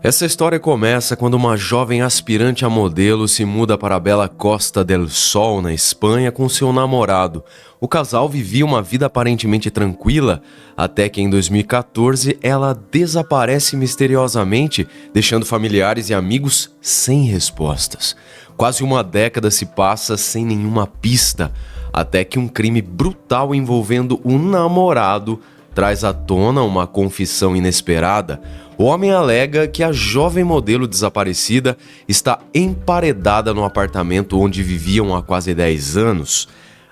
Essa história começa quando uma jovem aspirante a modelo se muda para a bela Costa del Sol, na Espanha, com seu namorado. O casal vivia uma vida aparentemente tranquila, até que em 2014 ela desaparece misteriosamente, deixando familiares e amigos sem respostas. Quase uma década se passa sem nenhuma pista, até que um crime brutal envolvendo um namorado traz à tona uma confissão inesperada. O homem alega que a jovem modelo desaparecida está emparedada no apartamento onde viviam há quase 10 anos.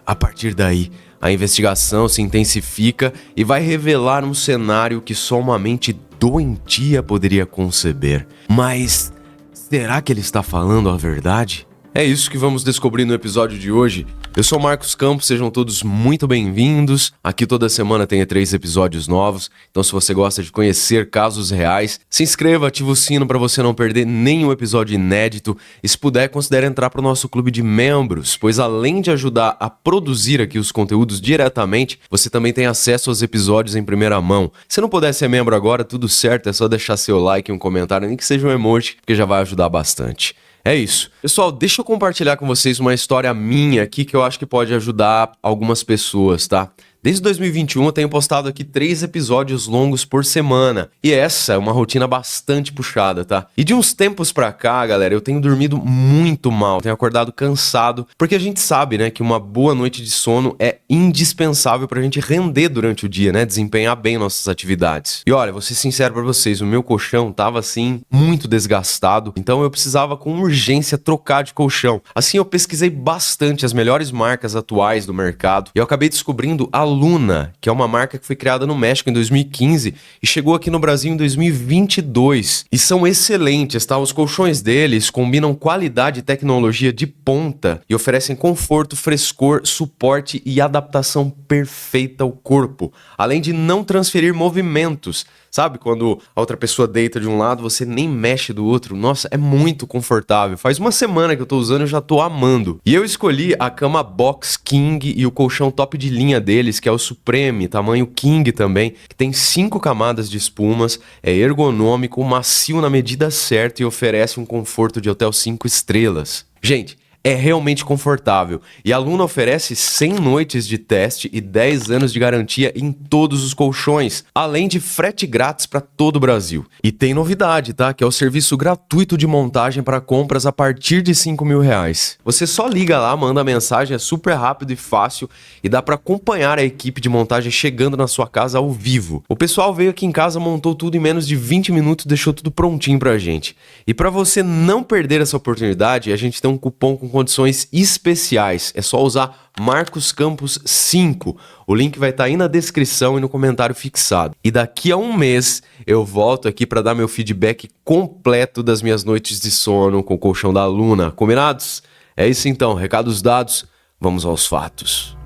A partir daí, a investigação se intensifica e vai revelar um cenário que só uma mente doentia poderia conceber. Mas será que ele está falando a verdade? É isso que vamos descobrir no episódio de hoje. Eu sou Marcos Campos, sejam todos muito bem-vindos. Aqui toda semana tem 3 episódios novos, então se você gosta de conhecer casos reais, se inscreva, ativa o sino para você não perder nenhum episódio inédito e se puder, considere entrar para o nosso clube de membros, pois além de ajudar a produzir aqui os conteúdos diretamente, você também tem acesso aos episódios em primeira mão. Se não puder ser membro agora, tudo certo, é só deixar seu like e um comentário, nem que seja um emoji, porque já vai ajudar bastante. É isso. Pessoal, deixa eu compartilhar com vocês uma história minha aqui que eu acho que pode ajudar algumas pessoas, tá? Desde 2021 eu tenho postado aqui 3 episódios longos por semana. E essa é uma rotina bastante puxada, tá? E de uns tempos pra cá, galera, eu tenho dormido muito mal. Tenho acordado cansado. Porque a gente sabe, né, que uma boa noite de sono é indispensável pra gente render durante o dia, né? Desempenhar bem nossas atividades. E olha, vou ser sincero pra vocês, o meu colchão tava assim, muito desgastado. Então eu precisava com urgência trocar de colchão. Assim eu pesquisei bastante as melhores marcas atuais do mercado. E eu acabei descobrindo a Luna, que é uma marca que foi criada no México em 2015 e chegou aqui no Brasil em 2022. E são excelentes, tá? Os colchões deles combinam qualidade e tecnologia de ponta e oferecem conforto, frescor, suporte e adaptação perfeita ao corpo, além de não transferir movimentos. Sabe, quando a outra pessoa deita de um lado, você nem mexe do outro. Nossa, é muito confortável. Faz uma semana que eu tô usando e eu já tô amando. E eu escolhi a cama Box King e o colchão top de linha deles, que é o Supreme, tamanho King também, que tem 5 camadas de espumas, é ergonômico, macio na medida certa e oferece um conforto de hotel 5 estrelas. Gente, é realmente confortável e a Luna oferece 100 noites de teste e 10 anos de garantia em todos os colchões, além de frete grátis para todo o Brasil. E tem novidade, tá? Que é o serviço gratuito de montagem para compras a partir de R$5.000. Você só liga lá, manda a mensagem, é super rápido e fácil e dá para acompanhar a equipe de montagem chegando na sua casa ao vivo. O pessoal veio aqui em casa, montou tudo em menos de 20 minutos, deixou tudo prontinho pra gente. E para você não perder essa oportunidade, a gente tem um cupom com condições especiais. É só usar Marcos Campos 5. O link vai estar aí na descrição e no comentário fixado. E daqui a um mês eu volto aqui para dar meu feedback completo das minhas noites de sono com o colchão da Luna. Combinados? É isso então, recados dados, vamos aos fatos.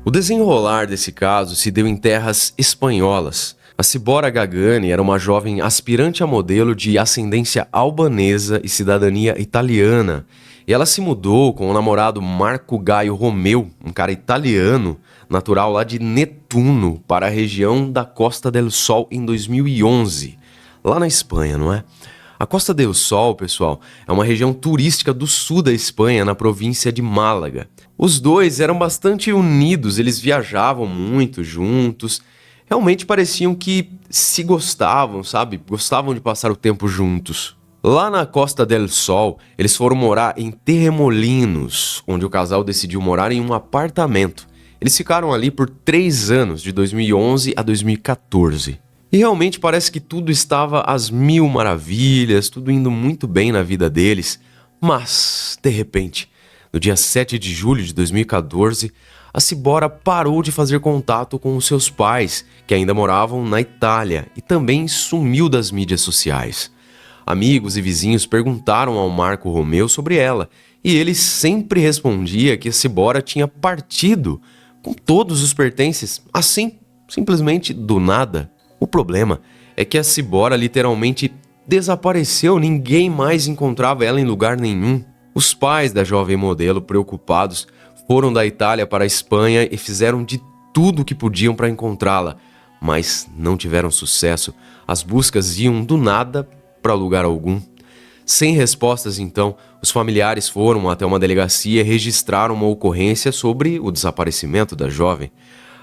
O desenrolar desse caso se deu em terras espanholas. A Cibora Gagani era uma jovem aspirante a modelo de ascendência albanesa e cidadania italiana. E ela se mudou com o namorado Marco Gaio Romeu, um cara italiano, natural lá de Netuno, para a região da Costa del Sol em 2011. Lá na Espanha, não é? A Costa del Sol, pessoal, é uma região turística do sul da Espanha, na província de Málaga. Os dois eram bastante unidos, eles viajavam muito juntos. Realmente pareciam que se gostavam, sabe? Gostavam de passar o tempo juntos. Lá na Costa del Sol, eles foram morar em Torremolinos, onde o casal decidiu morar em um apartamento. Eles ficaram ali por 3 anos, de 2011 a 2014. E realmente parece que tudo estava às mil maravilhas, tudo indo muito bem na vida deles. Mas, de repente, no dia 7 de julho de 2014, a Cibora parou de fazer contato com os seus pais, que ainda moravam na Itália, e também sumiu das mídias sociais. Amigos e vizinhos perguntaram ao Marco Romeu sobre ela, e ele sempre respondia que a Cibora tinha partido com todos os pertences, assim, simplesmente do nada. O problema é que a Cibora literalmente desapareceu, ninguém mais encontrava ela em lugar nenhum. Os pais da jovem modelo, preocupados, foram da Itália para a Espanha e fizeram de tudo o que podiam para encontrá-la, mas não tiveram sucesso. As buscas iam do nada para lugar algum. Sem respostas, então, os familiares foram até uma delegacia e registraram uma ocorrência sobre o desaparecimento da jovem.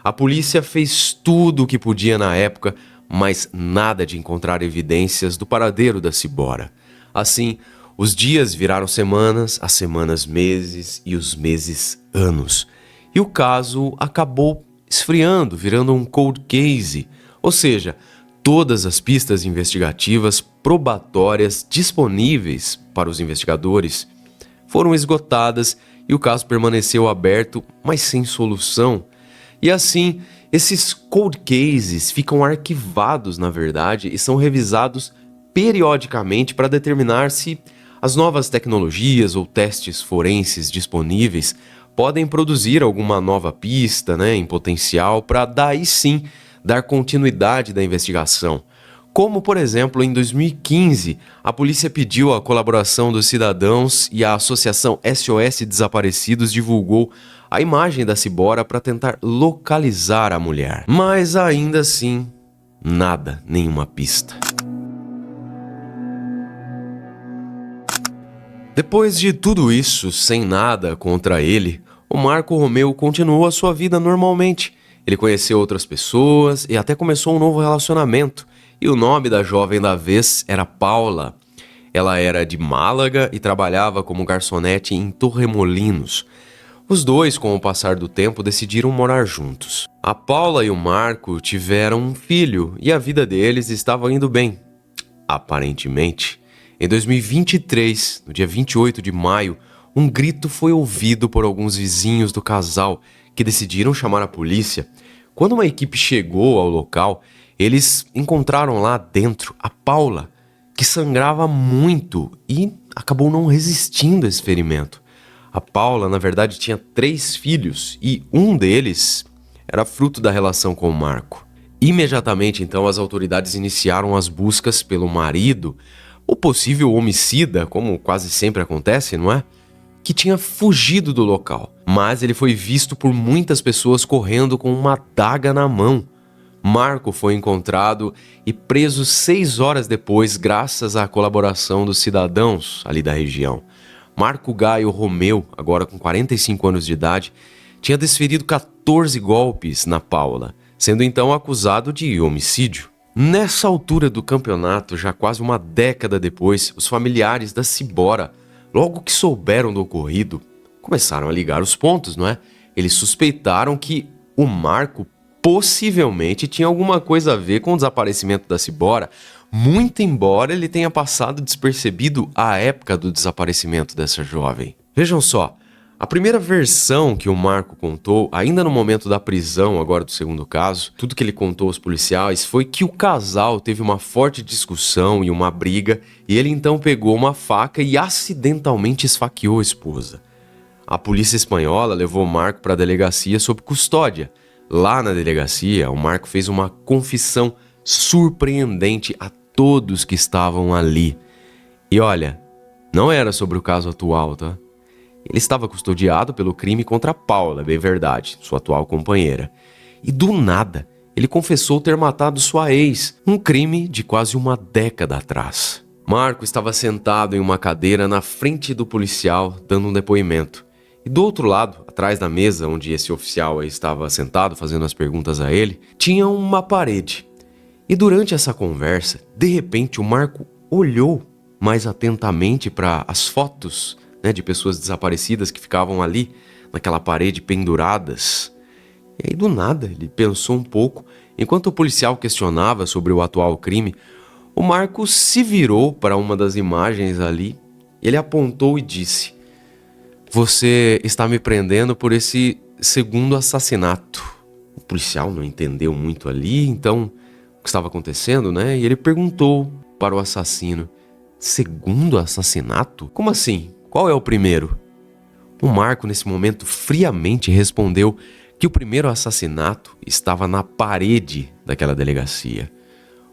A polícia fez tudo o que podia na época, mas nada de encontrar evidências do paradeiro da Cibora. Assim, os dias viraram semanas, as semanas meses e os meses anos. E o caso acabou esfriando, virando um cold case, ou seja, todas as pistas investigativas probatórias disponíveis para os investigadores foram esgotadas e o caso permaneceu aberto, mas sem solução. E assim, esses cold cases ficam arquivados, na verdade, e são revisados periodicamente para determinar se as novas tecnologias ou testes forenses disponíveis podem produzir alguma nova pista, em potencial, para daí sim dar continuidade da investigação. Como, por exemplo, em 2015, a polícia pediu a colaboração dos cidadãos e a Associação SOS Desaparecidos divulgou a imagem da Cibora para tentar localizar a mulher. Mas ainda assim, nada, nenhuma pista. Depois de tudo isso, sem nada contra ele, o Marco Romeu continuou a sua vida normalmente. Ele conheceu outras pessoas e até começou um novo relacionamento. E o nome da jovem da vez era Paula. Ela era de Málaga e trabalhava como garçonete em Torremolinos. Os dois, com o passar do tempo, decidiram morar juntos. A Paula e o Marco tiveram um filho e a vida deles estava indo bem. Aparentemente. Em 2023, no dia 28 de maio, um grito foi ouvido por alguns vizinhos do casal que decidiram chamar a polícia. Quando uma equipe chegou ao local, eles encontraram lá dentro a Paula, que sangrava muito e acabou não resistindo a esse ferimento. A Paula, na verdade, tinha 3 filhos e um deles era fruto da relação com o Marco. Imediatamente, então, as autoridades iniciaram as buscas pelo marido, o possível homicida, como quase sempre acontece, não é? Que tinha fugido do local, mas ele foi visto por muitas pessoas correndo com uma adaga na mão. Marco foi encontrado e preso 6 horas depois, graças à colaboração dos cidadãos ali da região. Marco Gaio Romeu, agora com 45 anos de idade, tinha desferido 14 golpes na Paula, sendo então acusado de homicídio. Nessa altura do campeonato, já quase uma década depois, os familiares da Cibora, logo que souberam do ocorrido, começaram a ligar os pontos, não é? Eles suspeitaram que o Marco possivelmente tinha alguma coisa a ver com o desaparecimento da Cibora, muito embora ele tenha passado despercebido a época do desaparecimento dessa jovem. Vejam só, a primeira versão que o Marco contou, ainda no momento da prisão, agora do segundo caso, tudo que ele contou aos policiais foi que o casal teve uma forte discussão e uma briga, e ele então pegou uma faca e acidentalmente esfaqueou a esposa. A polícia espanhola levou o Marco para a delegacia sob custódia. Lá na delegacia, o Marco fez uma confissão surpreendente a todos que estavam ali. E olha, não era sobre o caso atual, tá? Ele estava custodiado pelo crime contra Paula, bem verdade, sua atual companheira. E do nada, ele confessou ter matado sua ex, um crime de quase uma década atrás. Marco estava sentado em uma cadeira na frente do policial, dando um depoimento. E do outro lado, atrás da mesa onde esse oficial estava sentado fazendo as perguntas a ele, tinha uma parede. E durante essa conversa, de repente o Marco olhou mais atentamente para as fotos de pessoas desaparecidas que ficavam ali, naquela parede penduradas. E aí do nada ele pensou um pouco, enquanto o policial questionava sobre o atual crime, o Marco se virou para uma das imagens ali, ele apontou e disse: "Você está me prendendo por esse segundo assassinato." O policial não entendeu muito ali, então, o que estava acontecendo, E ele perguntou para o assassino: "Segundo assassinato? Como assim? Qual é o primeiro?" O Marco, nesse momento, friamente respondeu que o primeiro assassinato estava na parede daquela delegacia.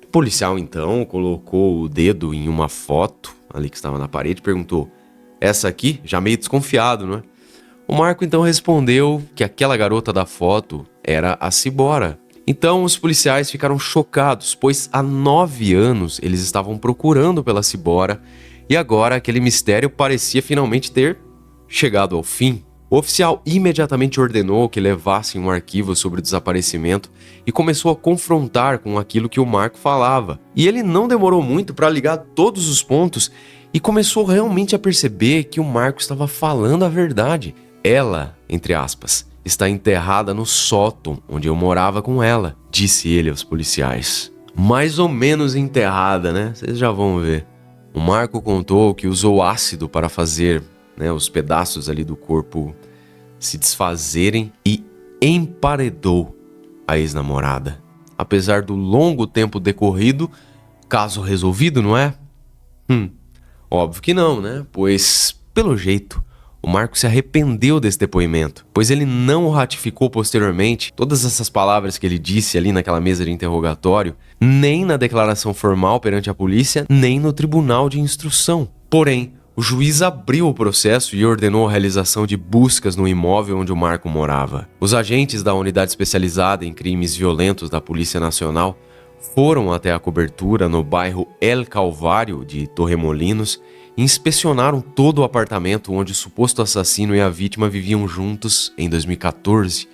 O policial, então, colocou o dedo em uma foto ali que estava na parede e perguntou: "Essa aqui?" Já meio desconfiado, não é? O Marco, então, respondeu que aquela garota da foto era a Cibora. Então os policiais ficaram chocados, pois há 9 anos eles estavam procurando pela Cibora e agora aquele mistério parecia finalmente ter chegado ao fim. O oficial imediatamente ordenou que levassem um arquivo sobre o desaparecimento e começou a confrontar com aquilo que o Marco falava. E ele não demorou muito para ligar todos os pontos e começou realmente a perceber que o Marco estava falando a verdade. Ela, entre aspas, está enterrada no sótão onde eu morava com ela, disse ele aos policiais. Mais ou menos enterrada, né? Vocês já vão ver. O Marco contou que usou ácido para fazer, os pedaços ali do corpo se desfazerem e emparedou a ex-namorada. Apesar do longo tempo decorrido, caso resolvido, não é? Óbvio que não, né? Pois, pelo jeito, o Marco se arrependeu desse depoimento, pois ele não o ratificou posteriormente, todas essas palavras que ele disse ali naquela mesa de interrogatório, nem na declaração formal perante a polícia, nem no tribunal de instrução. Porém, o juiz abriu o processo e ordenou a realização de buscas no imóvel onde o Marco morava. Os agentes da unidade especializada em crimes violentos da Polícia Nacional foram até a cobertura no bairro El Calvário de Torremolinos e inspecionaram todo o apartamento onde o suposto assassino e a vítima viviam juntos em 2014.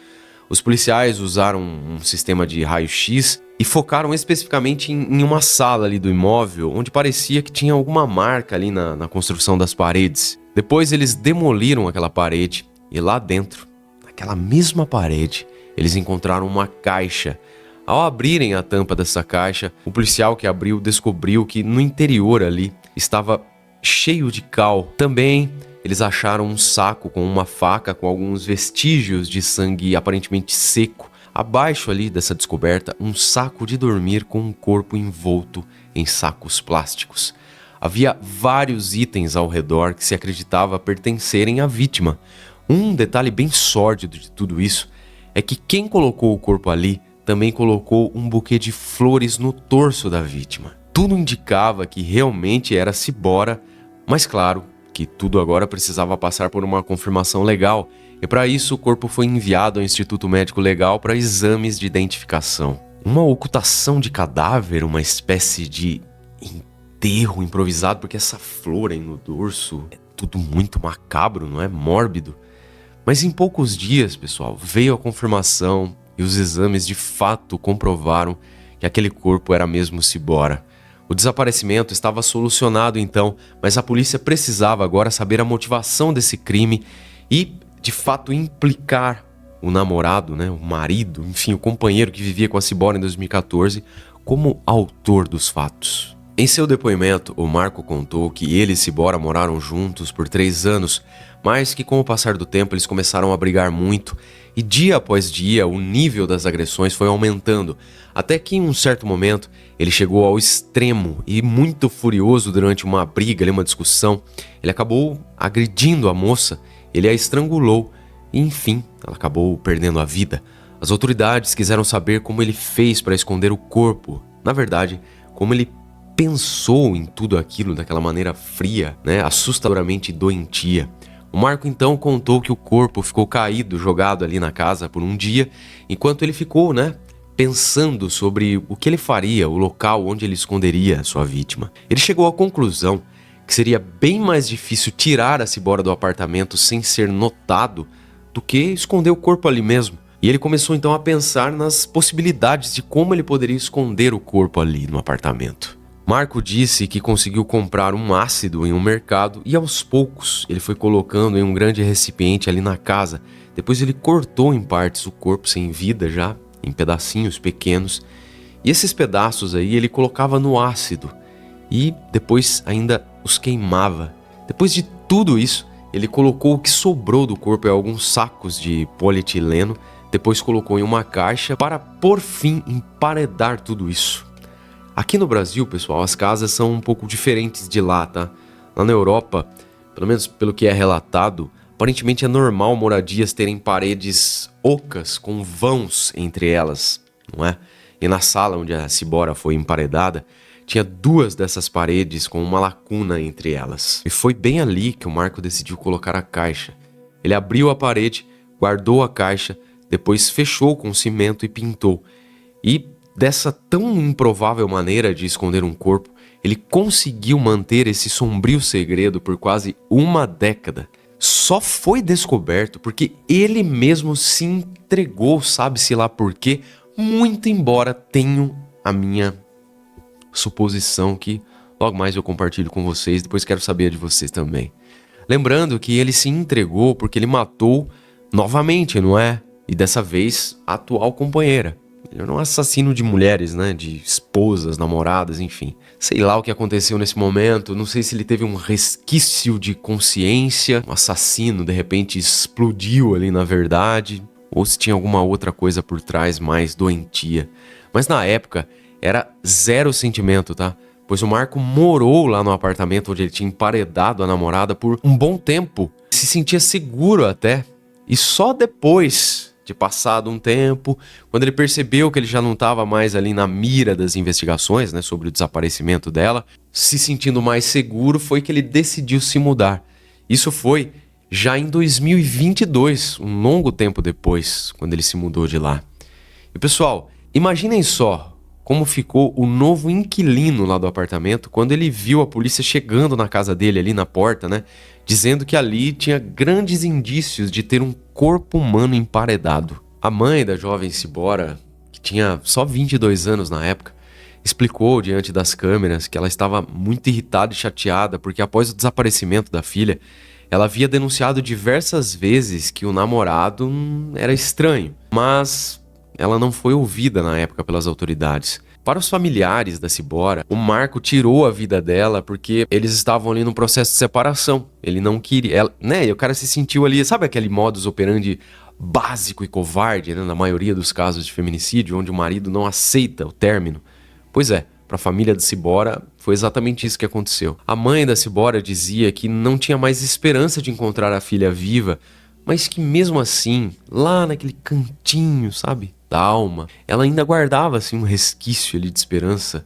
Os policiais usaram um sistema de raio-x e focaram especificamente em uma sala ali do imóvel, onde parecia que tinha alguma marca ali na construção das paredes. Depois eles demoliram aquela parede e lá dentro, naquela mesma parede, eles encontraram uma caixa. Ao abrirem a tampa dessa caixa, o policial que abriu descobriu que no interior ali estava cheio de cal. Também eles acharam um saco com uma faca com alguns vestígios de sangue aparentemente seco. Abaixo ali dessa descoberta, um saco de dormir com um corpo envolto em sacos plásticos. Havia vários itens ao redor que se acreditava pertencerem à vítima. Um detalhe bem sórdido de tudo isso é que quem colocou o corpo ali também colocou um buquê de flores no torso da vítima. Tudo indicava que realmente era Cibora, mas claro que tudo agora precisava passar por uma confirmação legal, e para isso o corpo foi enviado ao Instituto Médico Legal para exames de identificação. Uma ocultação de cadáver, uma espécie de enterro improvisado, porque essa flor aí no dorso é tudo muito macabro, não é? Mórbido. Mas em poucos dias, pessoal, veio a confirmação e os exames de fato comprovaram que aquele corpo era mesmo Cibora. O desaparecimento estava solucionado então, mas a polícia precisava agora saber a motivação desse crime e, de fato, implicar o namorado, o marido, enfim, o companheiro que vivia com a Cibora em 2014 como autor dos fatos. Em seu depoimento, o Marco contou que ele e Cibora moraram juntos por 3 anos, mas que com o passar do tempo eles começaram a brigar muito e dia após dia o nível das agressões foi aumentando, até que em um certo momento ele chegou ao extremo e muito furioso durante uma briga, uma discussão, ele acabou agredindo a moça, ele a estrangulou e enfim, ela acabou perdendo a vida. As autoridades quiseram saber como ele fez para esconder o corpo, na verdade, como ele pensou em tudo aquilo daquela maneira fria, assustadoramente doentia. O Marco então contou que o corpo ficou caído, jogado ali na casa por um dia, enquanto ele ficou, pensando sobre o que ele faria, o local onde ele esconderia a sua vítima. Ele chegou à conclusão que seria bem mais difícil tirar a Cibora do apartamento sem ser notado do que esconder o corpo ali mesmo. E ele começou então a pensar nas possibilidades de como ele poderia esconder o corpo ali no apartamento. Marco disse que conseguiu comprar um ácido em um mercado e aos poucos ele foi colocando em um grande recipiente ali na casa. Depois ele cortou em partes o corpo sem vida já, em pedacinhos pequenos. E esses pedaços aí ele colocava no ácido e depois ainda os queimava. Depois de tudo isso, ele colocou o que sobrou do corpo em alguns sacos de polietileno. Depois colocou em uma caixa para, por fim, emparedar tudo isso. Aqui no Brasil, pessoal, as casas são um pouco diferentes de lá, tá? Lá na Europa, pelo menos pelo que é relatado, aparentemente é normal moradias terem paredes ocas com vãos entre elas, não é? E na sala onde a Cibora foi emparedada, tinha 2 dessas paredes com uma lacuna entre elas. E foi bem ali que o Marco decidiu colocar a caixa. Ele abriu a parede, guardou a caixa, depois fechou com cimento e pintou. E dessa tão improvável maneira de esconder um corpo, ele conseguiu manter esse sombrio segredo por quase uma década. Só foi descoberto porque ele mesmo se entregou, sabe-se lá por quê, muito embora tenho a minha suposição que logo mais eu compartilho com vocês, depois quero saber a de vocês também. Lembrando que ele se entregou porque ele matou novamente, não é? E dessa vez a atual companheira. Ele era um assassino de mulheres, né? De esposas, namoradas, enfim. Sei lá o que aconteceu nesse momento, não sei se ele teve um resquício de consciência, um assassino de repente explodiu ali na verdade, ou se tinha alguma outra coisa por trás mais doentia. Mas na época era zero sentimento, tá? Pois o Marco morou lá no apartamento onde ele tinha emparedado a namorada por um bom tempo, se sentia seguro até, e só depois de passado um tempo, quando ele percebeu que ele já não estava mais ali na mira das investigações, né, sobre o desaparecimento dela, se sentindo mais seguro, foi que ele decidiu se mudar. Isso foi já em 2022, um longo tempo depois, quando ele se mudou de lá. E pessoal, imaginem só como ficou o novo inquilino lá do apartamento quando ele viu a polícia chegando na casa dele ali na porta, né? Dizendo que ali tinha grandes indícios de ter um corpo humano emparedado. A mãe da jovem Cibora, que tinha só 22 anos na época, explicou diante das câmeras que ela estava muito irritada e chateada porque após o desaparecimento da filha, ela havia denunciado diversas vezes que o namorado era estranho, mas ela não foi ouvida na época pelas autoridades. Para os familiares da Cibora, o Marco tirou a vida dela porque eles estavam ali no processo de separação. Ele não queria, e o cara se sentiu ali, sabe aquele modus operandi básico e covarde, né, na maioria dos casos de feminicídio, onde o marido não aceita o término? Pois é, para a família da Cibora foi exatamente isso que aconteceu. A mãe da Cibora dizia que não tinha mais esperança de encontrar a filha viva, mas que mesmo assim, lá naquele cantinho, sabe, da alma, ela ainda guardava assim um resquício ali de esperança,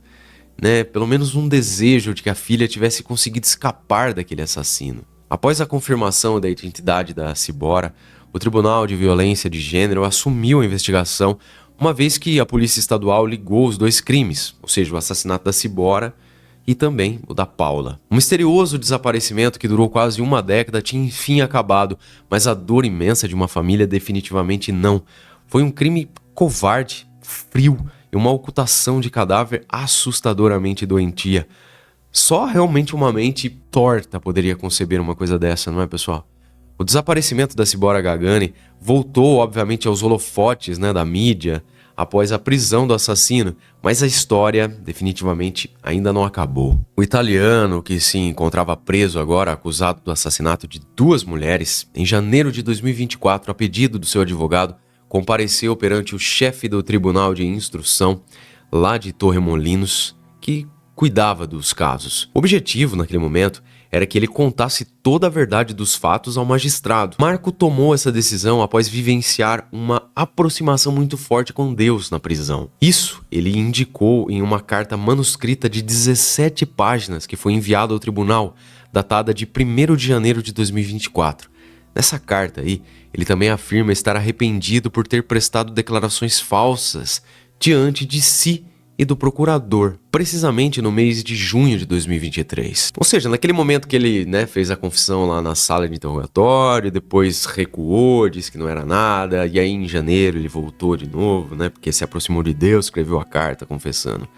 né? Pelo menos um desejo de que a filha tivesse conseguido escapar daquele assassino. Após a confirmação da identidade da Cibora, o Tribunal de Violência de Gênero assumiu a investigação, uma vez que a Polícia Estadual ligou os dois crimes, ou seja, o assassinato da Cibora e também o da Paula. O misterioso desaparecimento que durou quase uma década tinha enfim acabado, mas a dor imensa de uma família definitivamente não. Foi um crime covarde, frio e uma ocultação de cadáver assustadoramente doentia. Só realmente uma mente torta poderia conceber uma coisa dessa, não é, pessoal? O desaparecimento da Cibora Gagani voltou, obviamente, aos holofotes, né, da mídia após a prisão do assassino, mas a história definitivamente ainda não acabou. O italiano, que se encontrava preso agora, acusado do assassinato de 2 mulheres, em janeiro de 2024, a pedido do seu advogado, compareceu perante o chefe do Tribunal de Instrução lá de Torremolinos, que cuidava dos casos. O objetivo, naquele momento, era que ele contasse toda a verdade dos fatos ao magistrado. Marco tomou essa decisão após vivenciar uma aproximação muito forte com Deus na prisão. Isso ele indicou em uma carta manuscrita de 17 páginas que foi enviada ao tribunal, datada de 1º de janeiro de 2024. Nessa carta aí, ele também afirma estar arrependido por ter prestado declarações falsas diante de si e do procurador, precisamente no mês de junho de 2023. Ou seja, naquele momento que ele, fez a confissão lá na sala de interrogatório, depois recuou, disse que não era nada, e aí em janeiro ele voltou de novo, porque se aproximou de Deus, escreveu a carta confessando.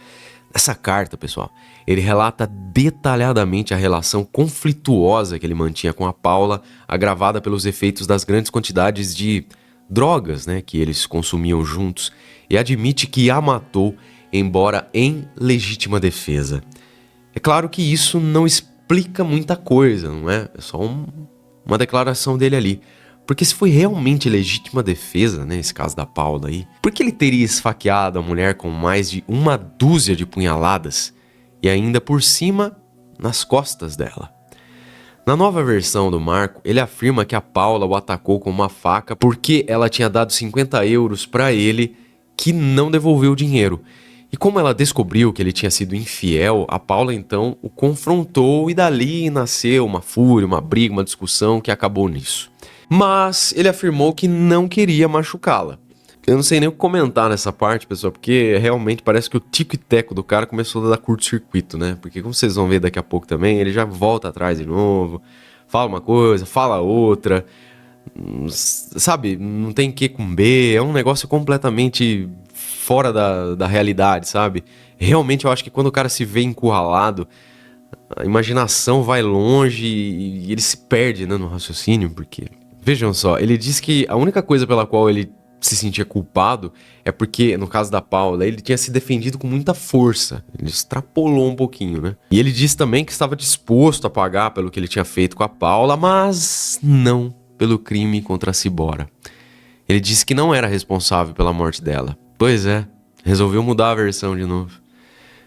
Nessa carta, pessoal, ele relata detalhadamente a relação conflituosa que ele mantinha com a Paula, agravada pelos efeitos das grandes quantidades de drogas, que eles consumiam juntos, e admite que a matou, embora em legítima defesa. É claro que isso não explica muita coisa, não é? É só uma declaração dele ali. Porque se foi realmente legítima defesa, esse caso da Paula aí, por que ele teria esfaqueado a mulher com mais de 12 de punhaladas e ainda por cima nas costas dela? Na nova versão do Marco, ele afirma que a Paula o atacou com uma faca porque ela tinha dado 50 euros para ele, que não devolveu o dinheiro. E como ela descobriu que ele tinha sido infiel, a Paula então o confrontou e dali nasceu uma fúria, uma briga, uma discussão que acabou nisso. Mas ele afirmou que não queria machucá-la. Eu não sei nem o que comentar nessa parte, pessoal, porque realmente parece que o tico e teco do cara começou a dar curto-circuito, né? Porque como vocês vão ver daqui a pouco também, ele já volta atrás de novo, fala uma coisa, fala outra, sabe? Não tem Q com B, é um negócio completamente fora da realidade, sabe? Realmente eu acho que quando o cara se vê encurralado, a imaginação vai longe e ele se perde, né, no raciocínio, porque... Vejam só, ele diz que a única coisa pela qual ele se sentia culpado é porque, no caso da Paula, ele tinha se defendido com muita força. Ele extrapolou um pouquinho, né? E ele disse também que estava disposto a pagar pelo que ele tinha feito com a Paula, mas não pelo crime contra a Cibora. Ele disse que não era responsável pela morte dela. Pois é, resolveu mudar a versão de novo.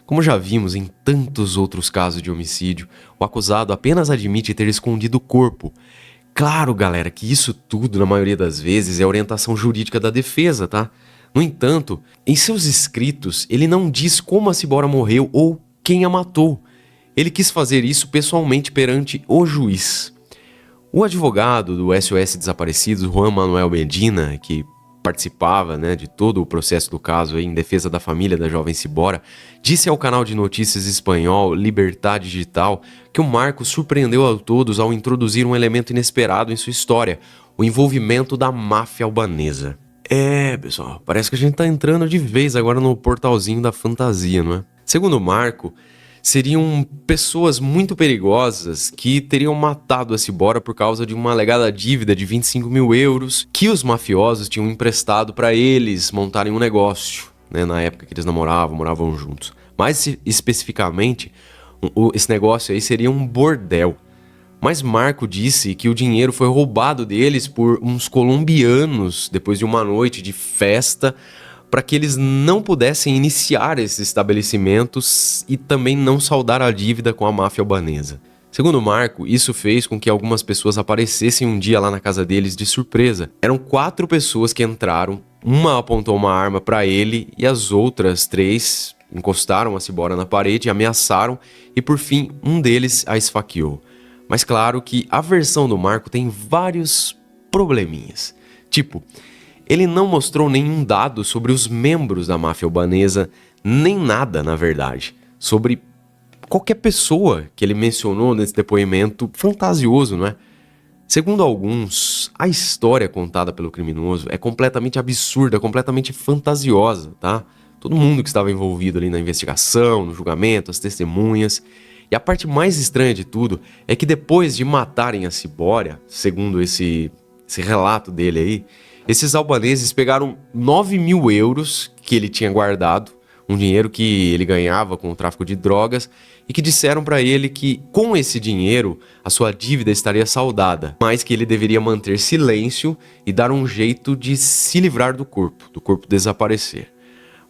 Como já vimos em tantos outros casos de homicídio, o acusado apenas admite ter escondido o corpo. Claro, galera, que isso tudo, na maioria das vezes, é orientação jurídica da defesa, tá? No entanto, em seus escritos, ele não diz como a Cibora morreu ou quem a matou. Ele quis fazer isso pessoalmente perante o juiz. O advogado do SOS Desaparecidos, Juan Manuel Medina, que participava, né, de todo o processo do caso aí, em defesa da família da jovem Cibora, disse ao canal de notícias espanhol Libertad Digital que o Marco surpreendeu a todos ao introduzir um elemento inesperado em sua história, o envolvimento da máfia albanesa. Pessoal, parece que a gente tá entrando de vez agora no portalzinho da fantasia, não é? Segundo o Marco, seriam pessoas muito perigosas que teriam matado a Cibora por causa de uma alegada dívida de 25 mil euros que os mafiosos tinham emprestado para eles montarem um negócio, né, na época que eles moravam juntos. Mais especificamente, esse negócio aí seria um bordel. Mas Marco disse que o dinheiro foi roubado deles por uns colombianos depois de uma noite de festa, para que eles não pudessem iniciar esses estabelecimentos e também não saldar a dívida com a máfia albanesa. Segundo Marco, isso fez com que algumas pessoas aparecessem um dia lá na casa deles de surpresa. Eram 4 pessoas que entraram, uma apontou uma arma para ele e as outras 3 encostaram a Cibora na parede, ameaçaram e por fim um deles a esfaqueou. Mas claro que a versão do Marco tem vários probleminhas. Tipo, ele não mostrou nenhum dado sobre os membros da máfia albanesa, nem nada, na verdade, sobre qualquer pessoa que ele mencionou nesse depoimento fantasioso, não é? Segundo alguns, a história contada pelo criminoso é completamente absurda, completamente fantasiosa, tá? Todo mundo que estava envolvido ali na investigação, no julgamento, as testemunhas. E a parte mais estranha de tudo é que depois de matarem a Cibora, segundo esse relato dele aí, esses albaneses pegaram 9 mil euros que ele tinha guardado, um dinheiro que ele ganhava com o tráfico de drogas, e que disseram para ele que com esse dinheiro a sua dívida estaria saldada, mas que ele deveria manter silêncio e dar um jeito de se livrar do corpo desaparecer.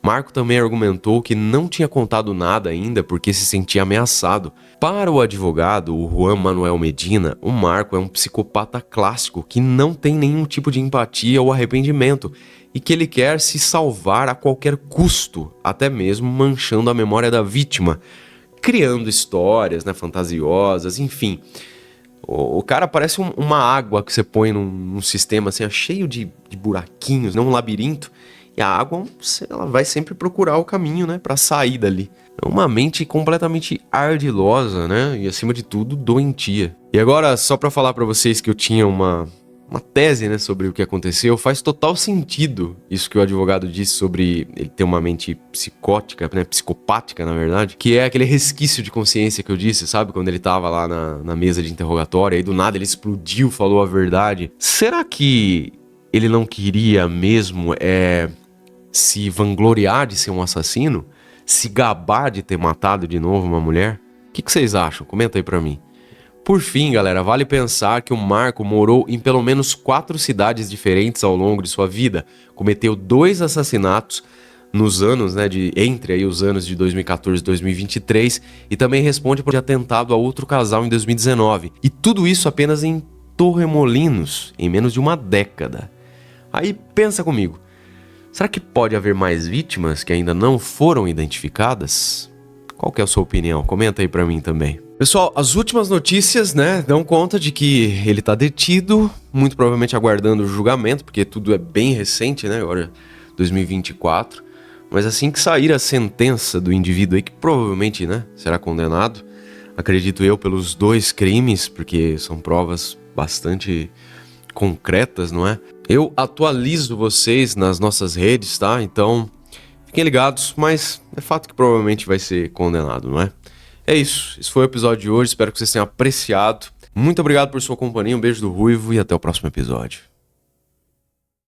Marco também argumentou que não tinha contado nada ainda porque se sentia ameaçado. Para o advogado, o Juan Manuel Medina, o Marco é um psicopata clássico que não tem nenhum tipo de empatia ou arrependimento e que ele quer se salvar a qualquer custo, até mesmo manchando a memória da vítima, criando histórias, né, fantasiosas, enfim. O cara parece uma água que você põe num sistema assim, cheio de buraquinhos, né, um labirinto. E a água, ela vai sempre procurar o caminho, né, para sair dali. É uma mente completamente ardilosa, né, e acima de tudo, doentia. E agora, só para falar para vocês que eu tinha uma tese, né, sobre o que aconteceu, faz total sentido isso que o advogado disse sobre ele ter uma mente psicótica, né, psicopática, na verdade, que é aquele resquício de consciência que eu disse, sabe, quando ele tava lá na mesa de interrogatório, aí do nada ele explodiu, falou a verdade. Será que ele não queria mesmo se vangloriar de ser um assassino? Se gabar de ter matado de novo uma mulher? O que vocês acham? Comenta aí pra mim. Por fim, galera, vale pensar que o Marco morou em pelo menos 4 cidades diferentes ao longo de sua vida, cometeu 2 assassinatos nos anos, né, entre aí os anos de 2014 e 2023, e também responde por atentado a outro casal em 2019. E tudo isso apenas em Torremolinos, em menos de uma década. Aí pensa comigo, será que pode haver mais vítimas que ainda não foram identificadas? Qual que é a sua opinião? Comenta aí pra mim também. Pessoal, as últimas notícias, né, dão conta de que ele tá detido, muito provavelmente aguardando o julgamento, porque tudo é bem recente, né, agora 2024. Mas assim que sair a sentença do indivíduo aí, que provavelmente, né, será condenado, acredito eu, pelos 2 crimes, porque são provas bastante concretas, não é? Eu atualizo vocês nas nossas redes, tá? Então, fiquem ligados, mas é fato que provavelmente vai ser condenado, não é? É isso. Esse foi o episódio de hoje. Espero que vocês tenham apreciado. Muito obrigado por sua companhia. Um beijo do Ruivo e até o próximo episódio.